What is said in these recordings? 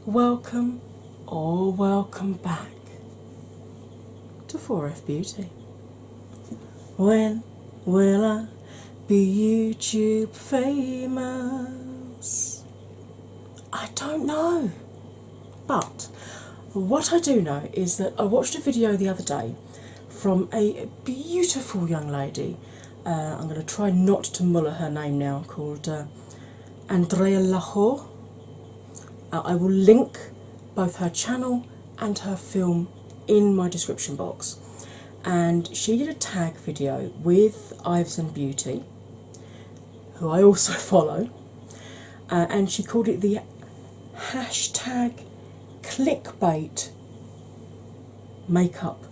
welcome or welcome back to 4F Beauty. When will I be YouTube famous? I don't know. But what I do know is that I watched a video the other day from a beautiful young lady. I'm going to try not to muller her name now, called Andreea. I will link both her channel and her film in my description box. And she did a tag video with Ives and Beauty, who I also follow, and she called it the hashtag Clickbait makeup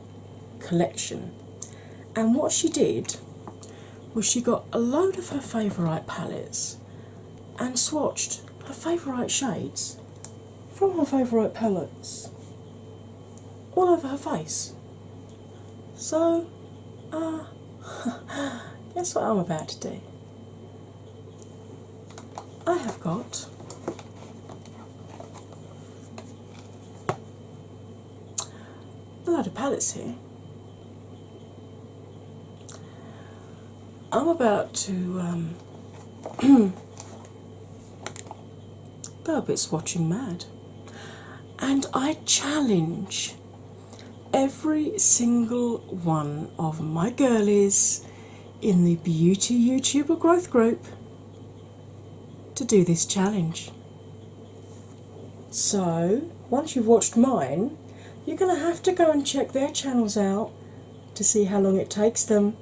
collection. And what she did was she got a load of her favourite palettes and swatched her favourite shades from her favourite palettes all over her face. So, guess what I'm about to do? I have got a load of palettes here. I'm about to go a bit swatching mad, and I challenge every single one of my girlies in the Beauty YouTuber Growth Group to do this challenge. So, once you've watched mine, you're going to have to go and check their channels out to see how long it takes them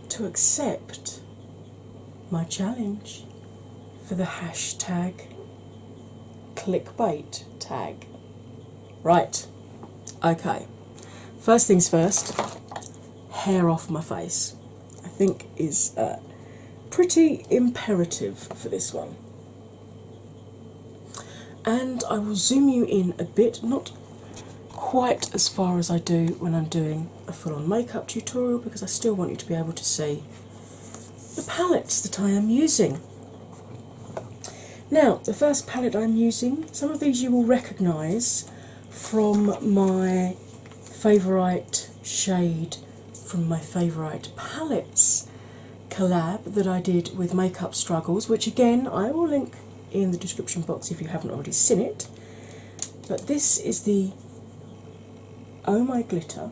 to accept my challenge for the hashtag clickbait tag. Right, okay. First things first, hair off my face, I think is pretty imperative for this one. And I will zoom you in a bit, not quite as far as I do when I'm doing a full-on makeup tutorial, because I still want you to be able to see the palettes that I am using. Now, the first palette I'm using, some of these you will recognise from my favourite shade from my favourite palettes collab that I did with Makeup Struggles, which again I will link in the description box if you haven't already seen it. But this is the Oh My Glitter,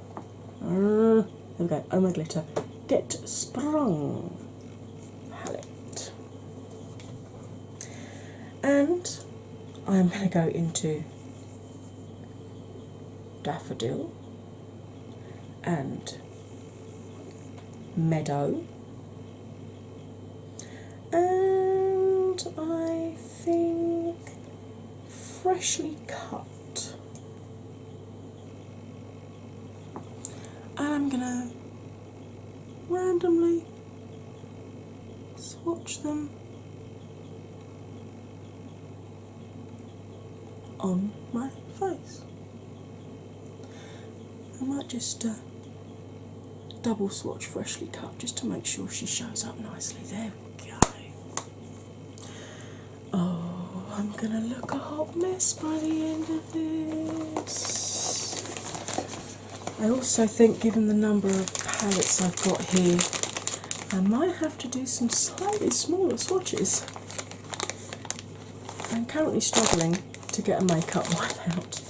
there we go, Oh My Glitter Get Sprung palette. And I'm going to go into Daffodil and Meadow, and I think Freshly Cut. And I'm gonna randomly swatch them on my face. I might just double swatch Freshly Cut just to make sure she shows up nicely. There we go. Oh, I'm gonna look a hot mess by the end of this. I also think, given the number of palettes I've got here, I might have to do some slightly smaller swatches. I'm currently struggling to get a makeup wipe out.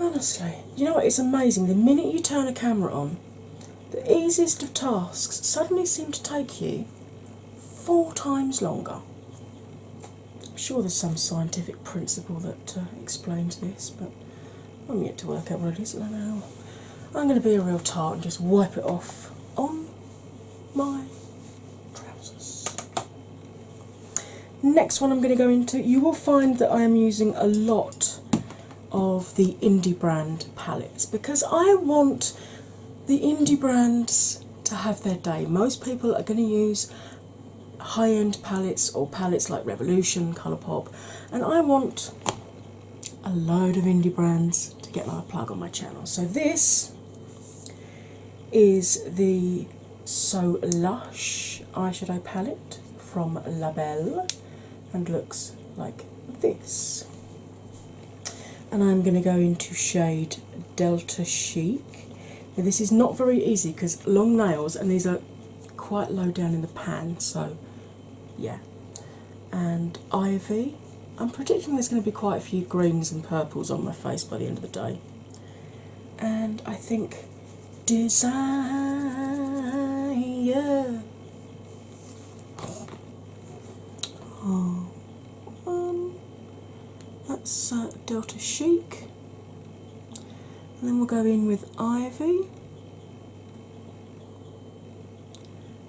Honestly, you know what, it's amazing, the minute you turn a camera on, the easiest of tasks suddenly seem to take you 4 times longer. I'm sure there's some scientific principle that explains this, but I'm yet to work out what it is. I don't know. I'm going to be a real tart and just wipe it off on my trousers. Next one I'm going to go into, you will find that I am using a lot of the indie brand palettes because I want the indie brands to have their day. Most people are going to use high-end palettes or palettes like Revolution, Colourpop, and I want a load of indie brands to get my plug on my channel. So this is the So Lush eyeshadow palette from La Belle and looks like this. And I'm going to go into shade Delta Chic. Now, this is not very easy because long nails, and these are quite low down in the pan, so yeah. And Ivy. I'm predicting there's going to be quite a few greens and purples on my face by the end of the day. And I think Desire. Oh, that's Delta Chic. And then we'll go in with Ivy.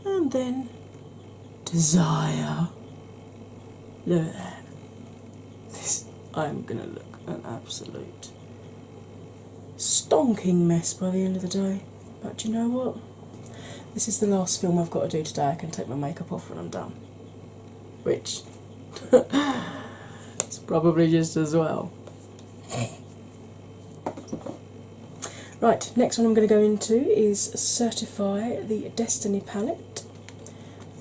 And then Desire. Look at that. I'm gonna look an absolute stonking mess by the end of the day. But you know what? This is the last film I've got to do today. I can take my makeup off when I'm done. Which is probably just as well. Right, next one I'm going to go into is Certify the Destiny palette,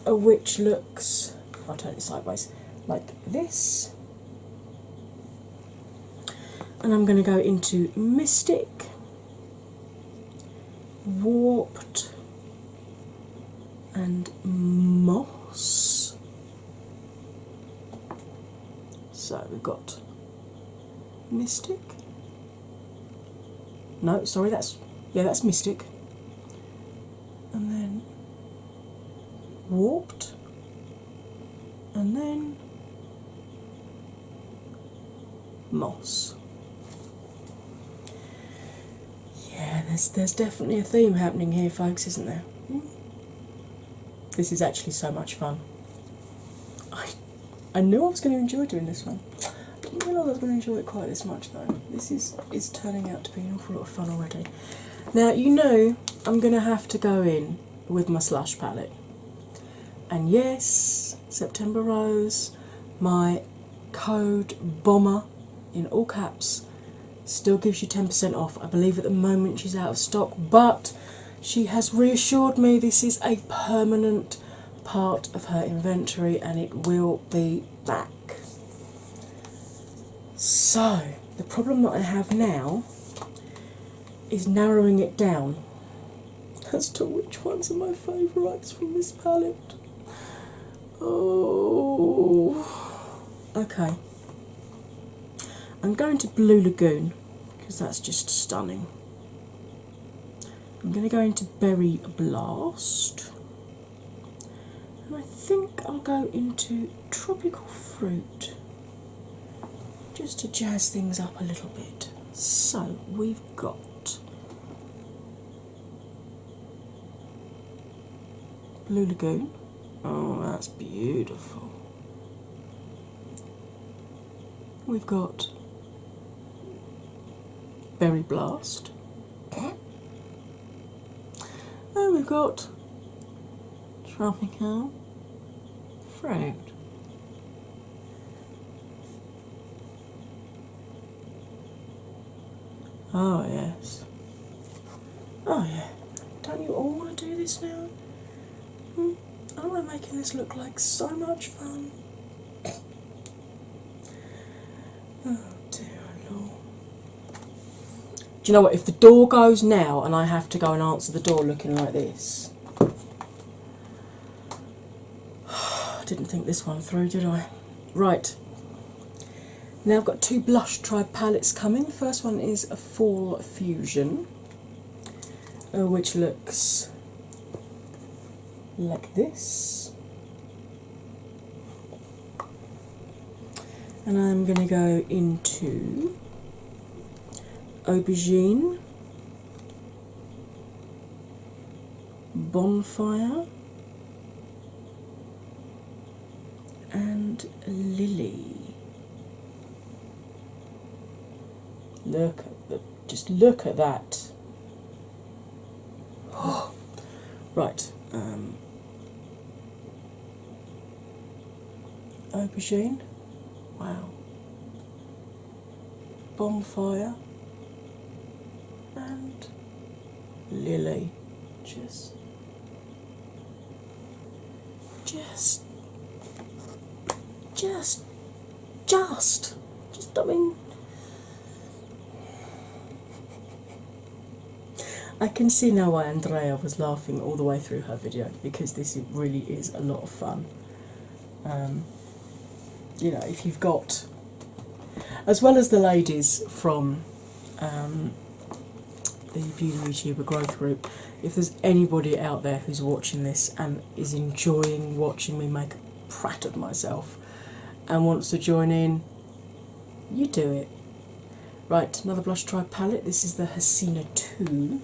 which looks, I'll turn it sideways, like this. And I'm going to go into Mystic, Warped, and Moss. So we've got Mystic. No, sorry, that's Mystic. And then Warped. And then Moss. Yeah, there's definitely a theme happening here, folks, isn't there? This is actually so much fun. I knew I was going to enjoy doing this one. I didn't realise I was going to enjoy it quite this much, though. This is turning out to be an awful lot of fun already. Now, you know I'm going to have to go in with my Slush palette. And yes, September Rose, my code BOMBER, in all caps, still gives you 10% off. I believe at the moment she's out of stock, but she has reassured me this is a permanent part of her inventory and it will be back. So, the problem that I have now is narrowing it down as to which ones are my favourites from this palette. Oh, okay. I'm going to Blue Lagoon because that's just stunning. I'm going to go into Berry Blast. And I think I'll go into Tropical Fruit just to jazz things up a little bit. So we've got Blue Lagoon. Oh, that's beautiful. We've got Berry Blast. And we've got Tropical Fruit. Oh, yes. Oh, yeah. Don't you all want to do this now? Aren't I making this look like so much fun? Oh, dear Lord. Do you know what? If the door goes now and I have to go and answer the door looking like this. I didn't think this one through, did I? Right. Now I've got two Blush Tribe palettes coming. The first one is a Fall Fusion, which looks like this. And I'm going to go into Aubergine, Bonfire, and Lily. Just look at that. Oh, right. Aubergine. Wow. Bonfire. And Lily. Just just, I mean, I can see now why Andreea was laughing all the way through her video, because this really is a lot of fun. You know, if you've got, as well as the ladies from the Beauty YouTuber Growth Group, if there's anybody out there who's watching this and is enjoying watching me make a prat of myself and wants to join in, you do it. Right, another Blush Tribe palette. This is the Hasina 2.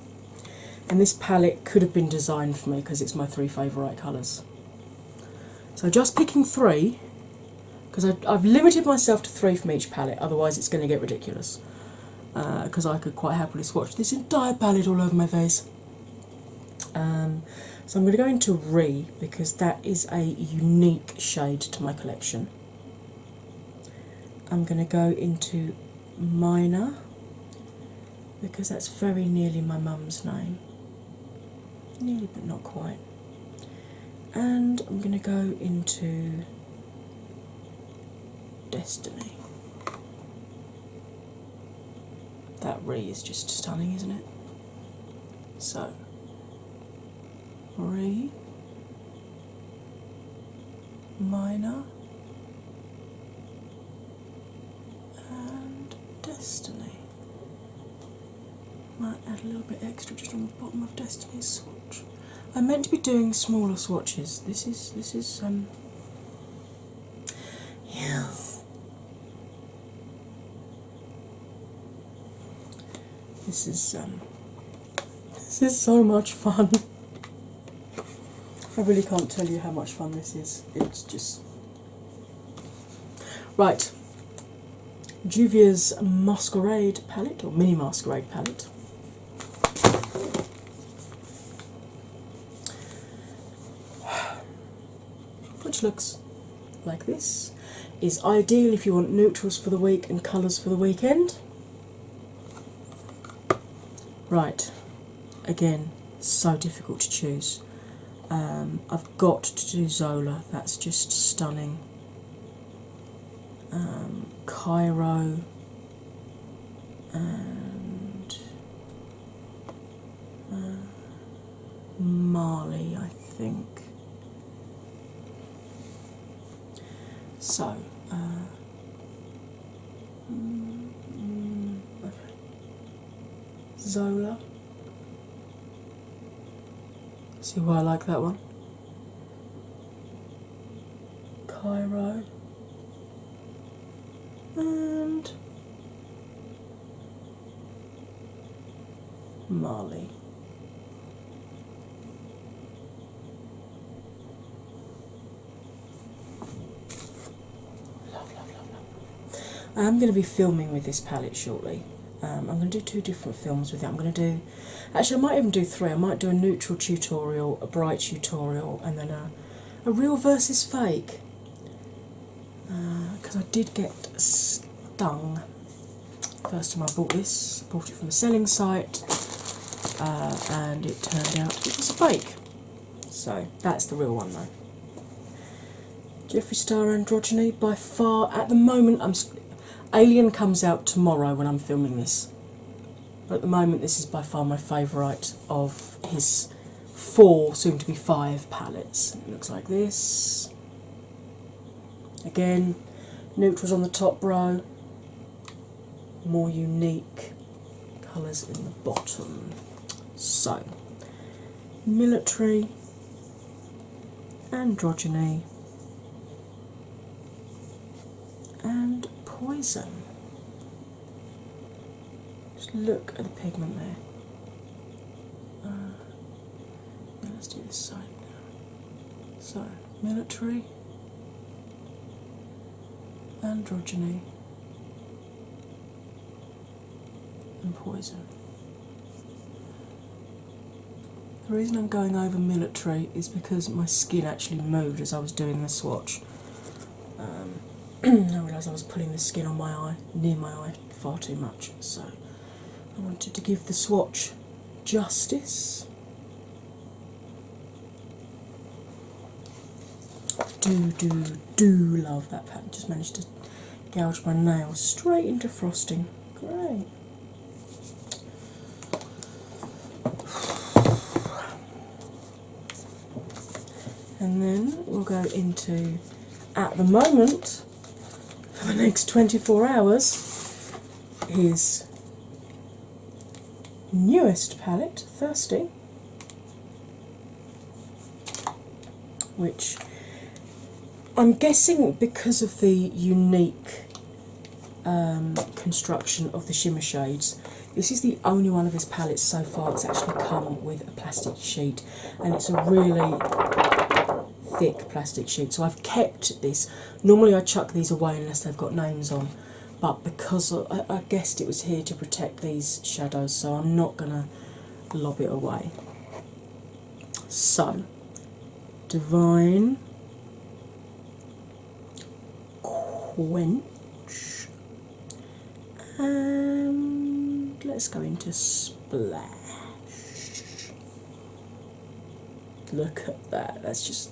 And this palette could have been designed for me because it's my 3 favourite colours. So just picking 3, because I've limited myself to 3 from each palette, otherwise it's going to get ridiculous. Because I could quite happily swatch this entire palette all over my face. So I'm going to go into Re, because that is a unique shade to my collection. I'm going to go into Minor, because that's very nearly my mum's name. Nearly, but not quite. And I'm going to go into Destiny. That Re is just stunning, isn't it? So, Re, Minor, and Destiny. Might add a little bit extra just on the bottom of Destiny's swatch. I meant to be doing smaller swatches. This is yes. This is so much fun. I really can't tell you how much fun this is. It's just right. Juvia's Masquerade palette, or Mini Masquerade palette. Which looks like this. Is ideal if you want neutrals for the week and colours for the weekend. Right, again, so difficult to choose. I've got to do Zola, that's just stunning. Cairo and Mali, I think. So, Zola. See why I like that one? Cairo and Mali. I am going to be filming with this palette shortly. I'm going to do 2 different films with it. I'm going to do, actually I might even do 3. I might do a neutral tutorial, a bright tutorial, and then a real versus fake. Because I did get stung first time I bought this. I bought it from a selling site, and it turned out it was a fake. So that's the real one though. Jeffree Star Androgyny, by far, at the moment, Alien comes out tomorrow when I'm filming this. But at the moment, this is by far my favourite of his 4, soon to be 5 palettes. It looks like this. Again, neutrals on the top row, more unique colours in the bottom. So, Military, Androgyny, and Poison. Just look at the pigment there. Let's do this side now. So, Military, Androgyny, and Poison. The reason I'm going over Military is because my skin actually moved as I was doing the swatch. I realised I was pulling the skin on my eye, near my eye, far too much, so I wanted to give the swatch justice. Do love that pattern. Just managed to gouge my nails straight into frosting. Great. And then we'll go into, at the moment, for the next 24 hours, his newest palette, Thirsty, which I'm guessing because of the unique construction of the shimmer shades, this is the only one of his palettes so far that's actually come with a plastic sheet, and it's a really thick plastic sheet. So I've kept this. Normally I chuck these away unless they've got names on, but because I guessed it was here to protect these shadows, so I'm not going to lob it away. So, Divine Quench, and let's go into Splash. Look at that, that's just,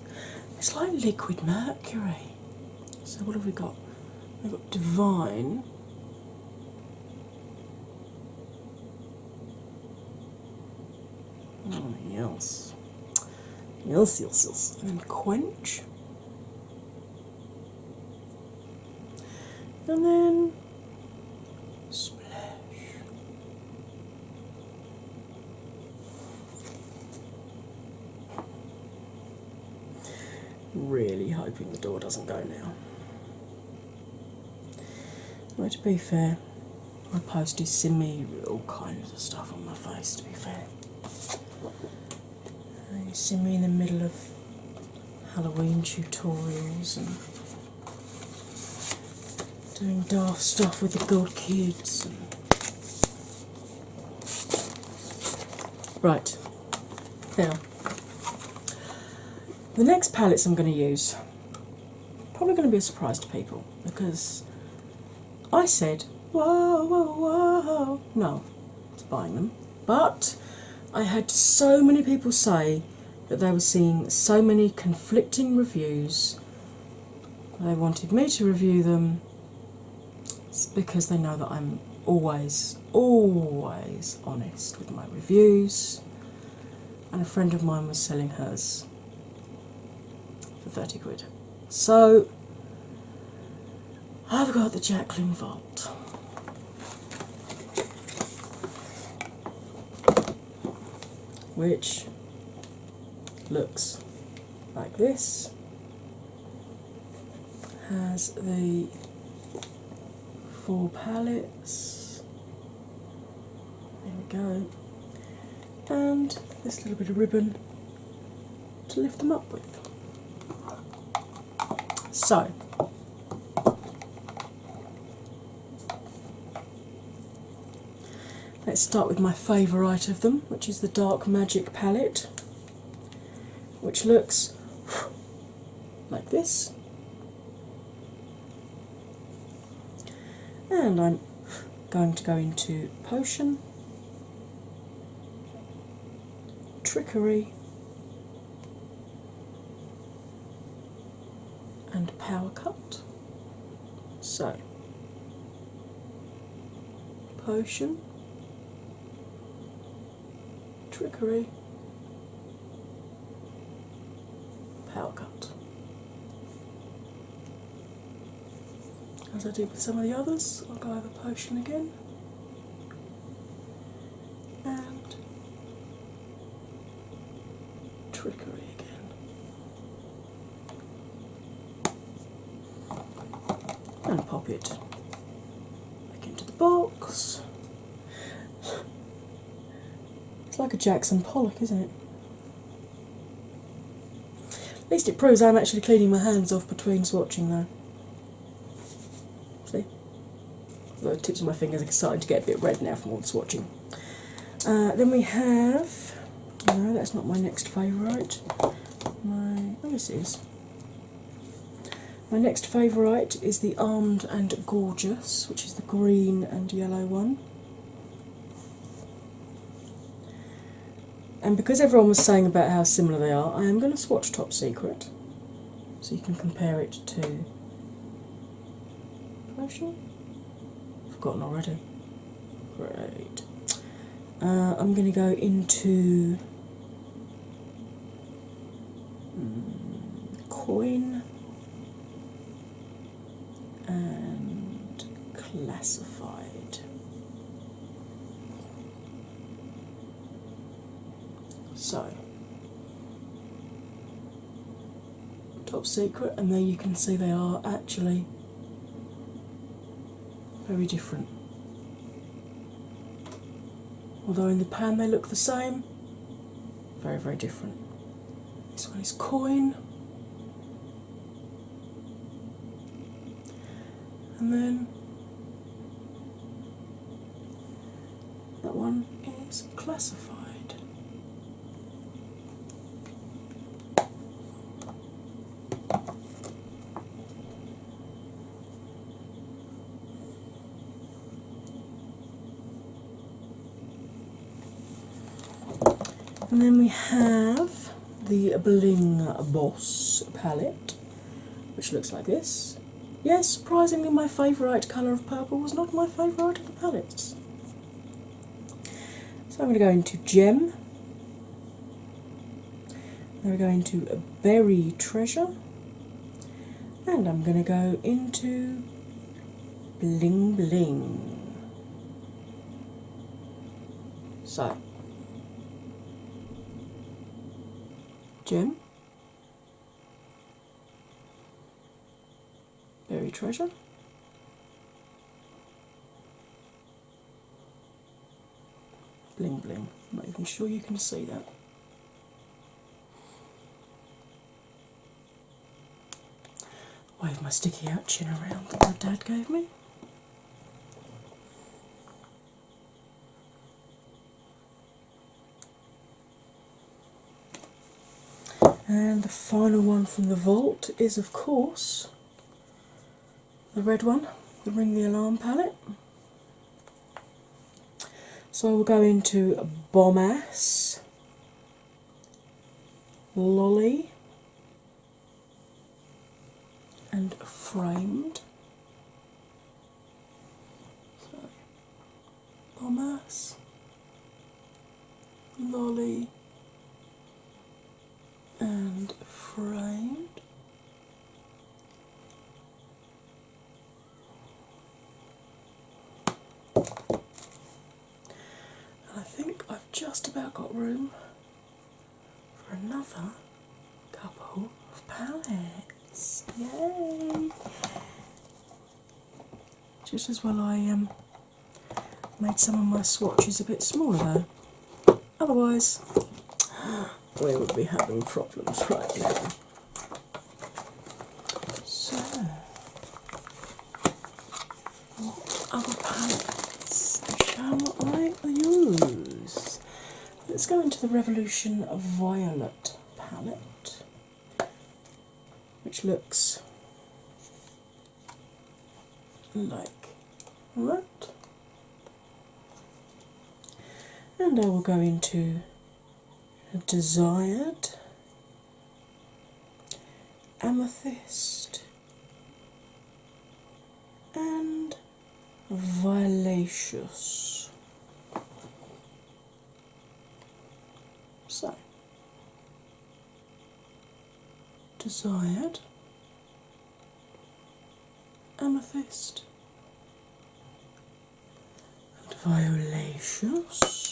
it's like liquid mercury. So what have we got? We've got Divine, oh yes, yes, and then Quench, and then Splash. Really hoping the door doesn't go now. Well, to be fair, my posties send me all kinds of stuff on my face, to be fair. And you see me in the middle of Halloween tutorials and doing daft stuff with the gold kids. Right, now, the next palettes I'm going to use, probably going to be a surprise to people, because I said, whoa, whoa, whoa, no, it's buying them. But I had so many people say that they were seeing so many conflicting reviews, they wanted me to review them. It's because they know that I'm always honest with my reviews. And a friend of mine was selling hers for 30 quid. So I've got the Jacqueline Vault. Which looks like this. Has the 4 palettes. There we go. And this little bit of ribbon to lift them up with. So, let's start with my favourite of them, which is the Dark Magic palette, which looks like this. And I'm going to go into Potion, Trickery, and Power Cut. So, Potion, Trickery, Power Cut. As I did with some of the others, I'll go over Potion again, and Trickery again, and pop it back into the box. It's like a Jackson Pollock, isn't it? At least it proves I'm actually cleaning my hands off between swatching though. See? The tips of my fingers are starting to get a bit red now from all the swatching. Then we have, no, that's not my next favourite. Oh yes it is. My next favourite is the Armed and Gorgeous, which is the green and yellow one. And because everyone was saying about how similar they are, I am going to swatch Top Secret so you can compare it to potion? Forgotten already. Great. I'm going to go into coin and classified. So, top secret, and there you can see they are actually very different. Although in the pan they look the same, very, very different. This one is coin, and then that one is classified. And then we have the Bling Boss palette, which looks like this. Yes, surprisingly, my favourite colour of purple was not my favourite of the palettes. So I'm going to go into Gem. I'm going to go into Berry Treasure. And I'm going to go into Bling Bling. So, Gem, Berry Treasure, Bling Bling. I'm not even sure you can see that. Wave my sticky out chin around that my dad gave me. And the final one from the vault is, of course, the red one, the Ring the Alarm palette. So I will go into Bomb Ass, Lolly, and Framed. So, Bomb Ass, Lolly, and Framed. And I think I've just about got room for another couple of palettes. Yay! Just as well I made some of my swatches a bit smaller though. Otherwise, we would be having problems right now. So, what other palettes shall I use? Let's go into the Revolution Violet palette, which looks like that. And I will go into Desired, Amethyst, and Violacious. So, Desired, Amethyst, and Violacious.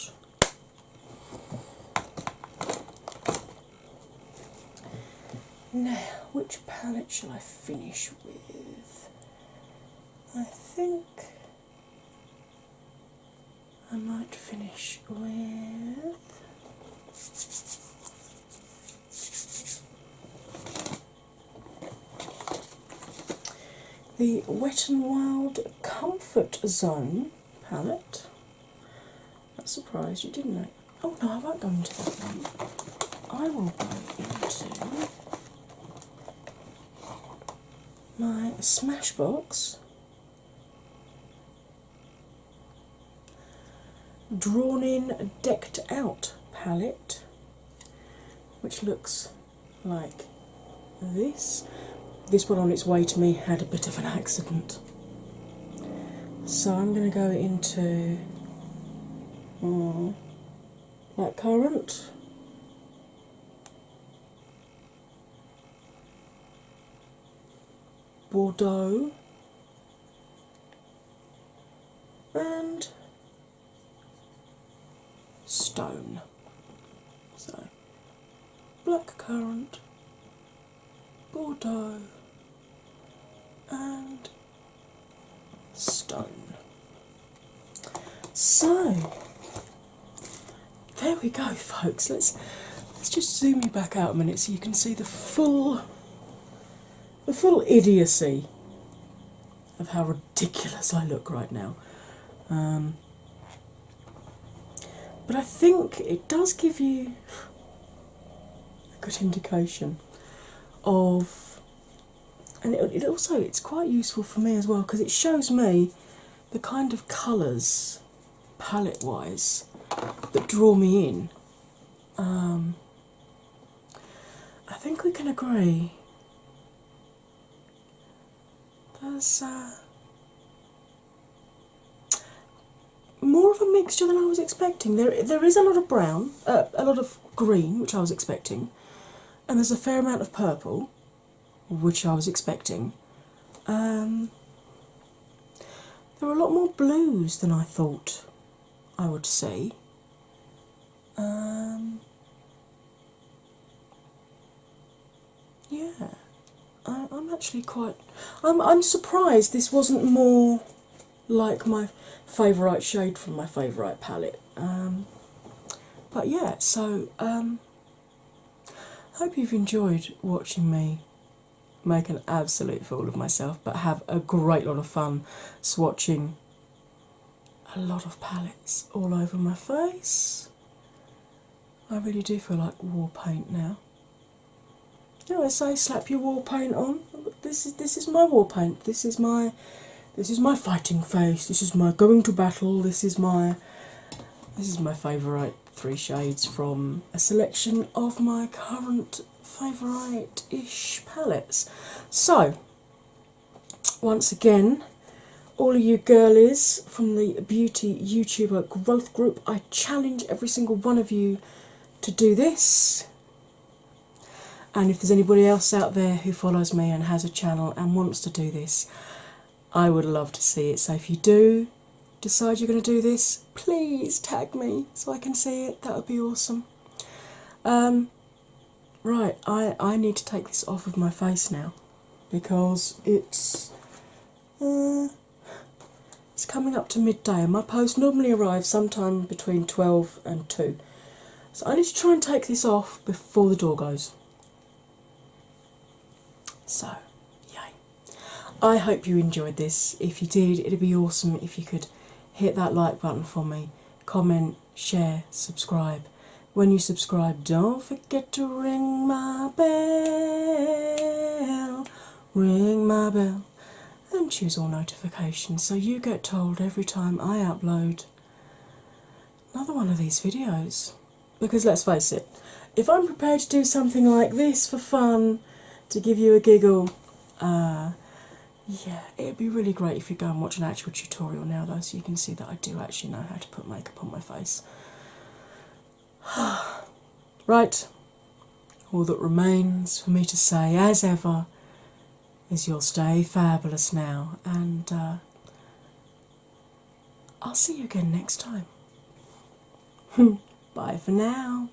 Now, which palette shall I finish with? I think I might finish with the Wet n Wild Comfort Zone palette. That surprised you, didn't it? Oh no, I won't go into that one. I will go into my Smashbox Drawn In Decked Out palette, which looks like this. This one on its way to me had a bit of an accident. So I'm going to go into Blackcurrant, Bordeaux, and Stone. So, Blackcurrant, Bordeaux, and Stone. So, there we go, folks. Let's just zoom you back out a minute so you can see the full idiocy of how ridiculous I look right now. But I think it does give you a good indication of, and it also, it's quite useful for me as well because it shows me the kind of colours, palette wise, that draw me in. I think we can agree there's more of a mixture than I was expecting. There is a lot of brown, a lot of green, which I was expecting, and there's a fair amount of purple, which I was expecting. There are a lot more blues than I thought I would see. Yeah, I'm actually quite. I'm surprised this wasn't more like my favourite shade from my favourite palette. But yeah, so hope you've enjoyed watching me make an absolute fool of myself, but have a great lot of fun swatching a lot of palettes all over my face. I really do feel like war paint now. You know, I say slap your war paint on. This is my war paint. This is my fighting face. This is my going to battle. This is my favourite 3 shades from a selection of my current favourite-ish palettes. So, once again, all of you girlies from the beauty YouTuber growth group, I challenge every single one of you to do this. And if there's anybody else out there who follows me and has a channel and wants to do this, I would love to see it. So if you do decide you're going to do this, please tag me so I can see it. That would be awesome. Right, I need to take this off of my face now because it's coming up to midday and my post normally arrives sometime between 12 and 2. So I need to try and take this off before the door goes. So, yay. I hope you enjoyed this. If you did, it'd be awesome if you could hit that like button for me, comment, share, subscribe. When you subscribe, don't forget to ring my bell, and choose all notifications so you get told every time I upload another one of these videos. Because let's face it, if I'm prepared to do something like this for fun, to give you a giggle, yeah, it'd be really great if you go and watch an actual tutorial now though, so you can see that I do actually know how to put makeup on my face. Right, all that remains for me to say, as ever, is you'll stay fabulous now, and I'll see you again next time. Bye for now.